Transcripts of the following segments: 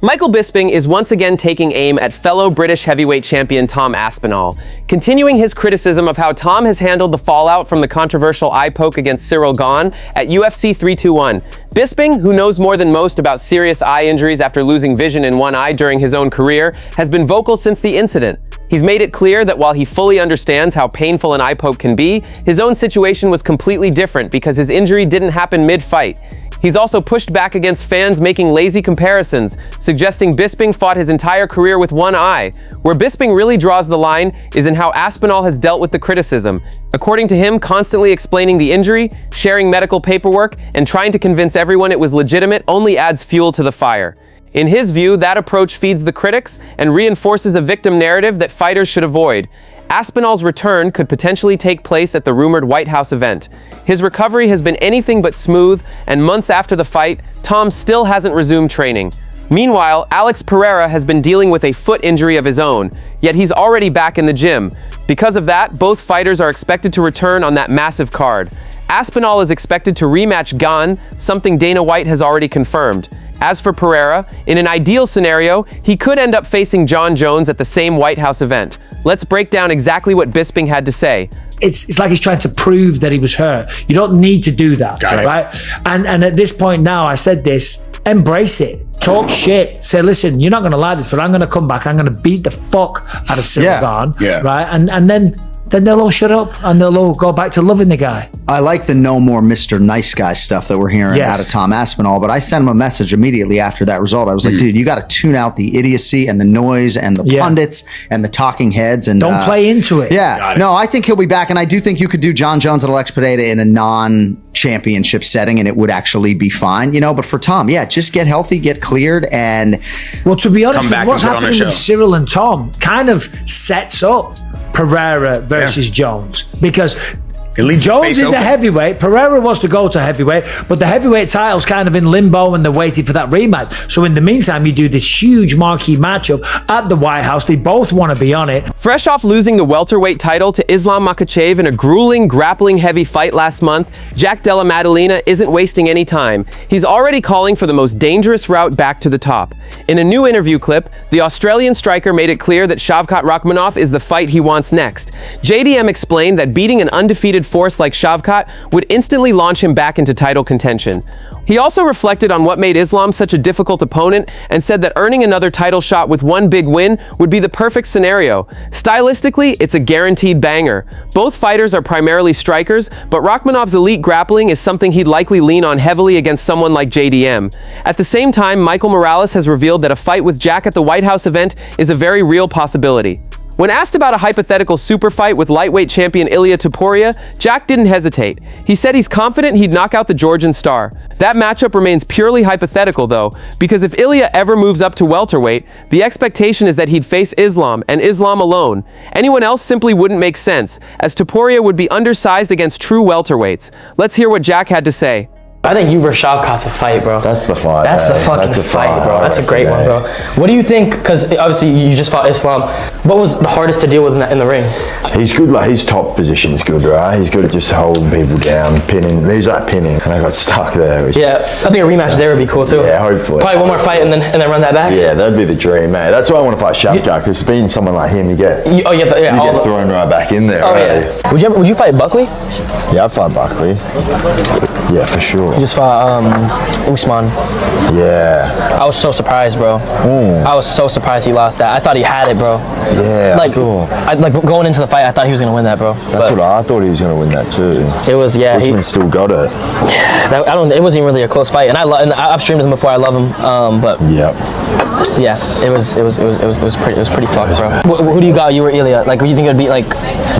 Michael Bisping is once again taking aim at fellow British heavyweight champion Tom Aspinall, continuing his criticism of how Tom has handled the fallout from the controversial eye poke against Ciryl Gane at UFC 321. Bisping, who knows more than most about serious eye injuries after losing vision in one eye during his own career, has been vocal since the incident. He's made it clear that while he fully understands how painful an eye poke can be, his own situation was completely different because his injury didn't happen mid-fight. He's also pushed back against fans making lazy comparisons, suggesting Bisping fought his entire career with one eye. Where Bisping really draws the line is in how Aspinall has dealt with the criticism. According to him, constantly explaining the injury, sharing medical paperwork, and trying to convince everyone it was legitimate only adds fuel to the fire. In his view, that approach feeds the critics and reinforces a victim narrative that fighters should avoid. Aspinall's return could potentially take place at the rumored White House event. His recovery has been anything but smooth, and months after the fight, Tom still hasn't resumed training. Meanwhile, Alex Pereira has been dealing with a foot injury of his own, yet he's already back in the gym. Because of that, both fighters are expected to return on that massive card. Aspinall is expected to rematch Gane, something Dana White has already confirmed. As for Pereira, in an ideal scenario, he could end up facing Jon Jones at the same White House event. Let's break down exactly what Bisping had to say. It's like he's trying to prove that he was hurt. You don't need to do that, right? And at this point now, I said this, embrace it. Talk shit. Say, listen, you're not going to like this, but I'm going to come back. I'm going to beat the fuck out of Ciryl Gane, right? And then they'll all shut up and they'll all go back to loving the guy. I like the no more Mr. Nice Guy stuff that we're hearing out of Tom Aspinall, but I sent him a message immediately after that result. I was like, dude, you got to tune out the idiocy and the noise and the pundits and the talking heads. And don't play into it. Yeah. No, I think he'll be back. And I do think you could do Jon Jones and Alex Pereira in a non-championship setting and it would actually be fine, you know, but for Tom, just get healthy, get cleared. And well, to be honest, what's happening with Ciryl and Tom kind of sets up Pereira versus Jones, because Jones is a heavyweight. Pereira wants to go to heavyweight, but the heavyweight title's kind of in limbo and they're waiting for that rematch. So in the meantime, you do this huge marquee matchup at the White House. They both want to be on it. Fresh off losing the welterweight title to Islam Makhachev in a grueling, grappling-heavy fight last month, Della Maddalena isn't wasting any time. He's already calling for the most dangerous route back to the top. In a new interview clip, the Australian striker made it clear that Shavkat Rakhmonov is the fight he wants next. JDM explained that beating an undefeated force like Shavkat would instantly launch him back into title contention. He also reflected on what made Islam such a difficult opponent and said that earning another title shot with one big win would be the perfect scenario. Stylistically, it's a guaranteed banger. Both fighters are primarily strikers, but Rakhmonov's elite grappling is something he'd likely lean on heavily against someone like JDM. At the same time, Michael Morales has revealed that a fight with Jack at the White House event is a very real possibility. When asked about a hypothetical super fight with lightweight champion Ilia Topuria, Jack didn't hesitate. He said he's confident he'd knock out the Georgian star. That matchup remains purely hypothetical though, because if Ilia ever moves up to welterweight, the expectation is that he'd face Islam, and Islam alone. Anyone else simply wouldn't make sense, as Topuria would be undersized against true welterweights. Let's hear what Jack had to say. I think you versus Shavkat's a fight, bro. That's the fight. That's the fucking fight, bro. That's a great one, bro. What do you think? Because obviously you just fought Islam. What was the hardest to deal with in the ring? He's good. Like his top position's good, right? He's good at just holding people down, pinning. He's like pinning, and I got stuck there. Yeah, I think a rematch there would be cool too. Yeah, hopefully. Probably one more fight and then run that back. Yeah, that'd be the dream, man. That's why I want to fight Shavkat, because being someone like him, you get thrown right back in there. Oh right? Yeah. Would you fight Buckley? Yeah, I'd fight Buckley. Yeah, for sure. You just fought Usman. Yeah. I was so surprised, bro. I was so surprised he lost that. I thought he had it, bro. Yeah. Like, going into the fight, I thought he was gonna win that, bro. That's what I thought he was gonna win that too. It was, yeah. Usman still got it. Yeah. It wasn't even really a close fight, and I've streamed him before. I love him, but yeah, it was pretty fucked, bro. Who do you got? You or Ilia? Like, would you think it'd be like?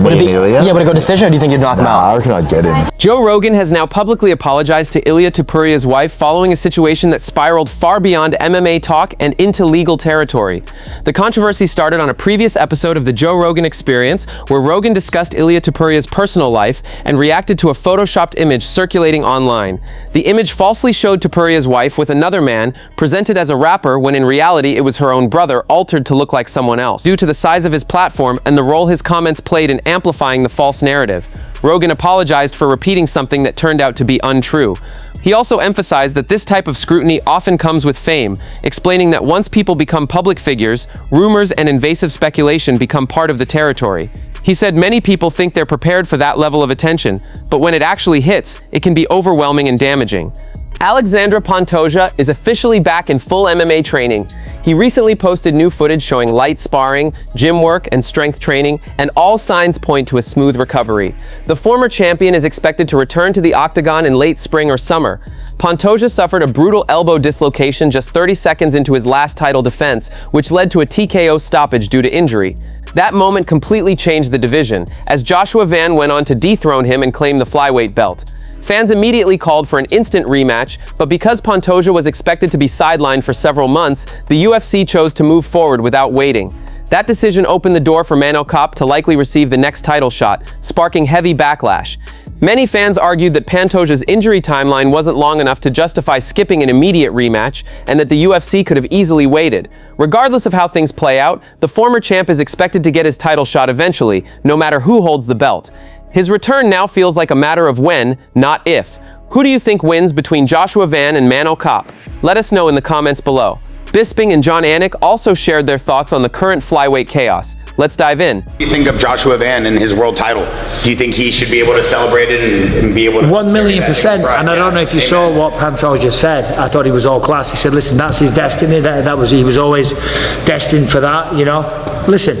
Would it be? Yeah, would it go decision, or do you think you'd knock him out? I reckon I'd get him. Joe Rogan has now publicly apologized to Ilia Topuria's wife following a situation that spiraled far beyond MMA talk and into legal territory. The controversy started on a previous episode of the Joe Rogan Experience, where Rogan discussed Ilia Topuria's personal life and reacted to a photoshopped image circulating online. The image falsely showed Topuria's wife with another man, presented as a rapper when in reality it was her own brother, altered to look like someone else, due to the size of his platform and the role his comments played in amplifying the false narrative. Rogan apologized for repeating something that turned out to be untrue. He also emphasized that this type of scrutiny often comes with fame, explaining that once people become public figures, rumors and invasive speculation become part of the territory. He said many people think they're prepared for that level of attention, but when it actually hits, it can be overwhelming and damaging. Alexandre Pantoja is officially back in full MMA training. He recently posted new footage showing light sparring, gym work, and strength training, and all signs point to a smooth recovery. The former champion is expected to return to the octagon in late spring or summer. Pantoja suffered a brutal elbow dislocation just 30 seconds into his last title defense, which led to a TKO stoppage due to injury. That moment completely changed the division, as Joshua Van went on to dethrone him and claim the flyweight belt. Fans immediately called for an instant rematch, but because Pantoja was expected to be sidelined for several months, the UFC chose to move forward without waiting. That decision opened the door for Manel Kape to likely receive the next title shot, sparking heavy backlash. Many fans argued that Pantoja's injury timeline wasn't long enough to justify skipping an immediate rematch, and that the UFC could have easily waited. Regardless of how things play out, the former champ is expected to get his title shot eventually, no matter who holds the belt. His return now feels like a matter of when, not if. Who do you think wins between Joshua Van and Manel Kape? Let us know in the comments below. Bisping and Jon Anik also shared their thoughts on the current flyweight chaos. Let's dive in. What do you think of Joshua Van and his world title? Do you think he should be able to celebrate it and be able to... 1,000,000%. And I don't know if you saw what Pantoja said. I thought he was all class. He said, listen, that's his destiny. He was always destined for that, you know. Listen,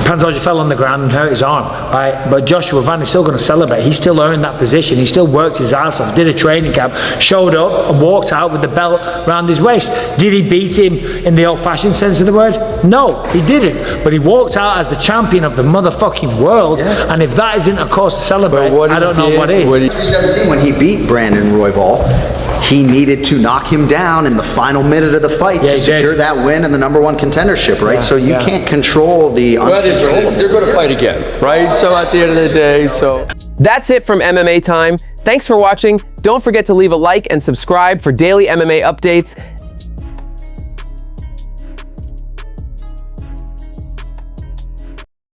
Pantoja fell on the ground and hurt his arm, right? But Joshua Van is still going to celebrate. He still earned that position. He still worked his ass off, did a training camp, showed up and walked out with the belt around his waist. Did he beat him in the old-fashioned sense of the word? No, he didn't. But he walked out as the champion of the motherfucking world. Yeah. And if that isn't a cause to celebrate, I don't know what is. 2017, when he beat Brandon Royval, he needed to knock him down in the final minute of the fight to secure that win and the #1 contendership, right? So you can't control the uncontrollable. They're going to fight again, right? So at the end of the day, That's it from MMA Time. Thanks for watching. Don't forget to leave a like and subscribe for daily MMA updates.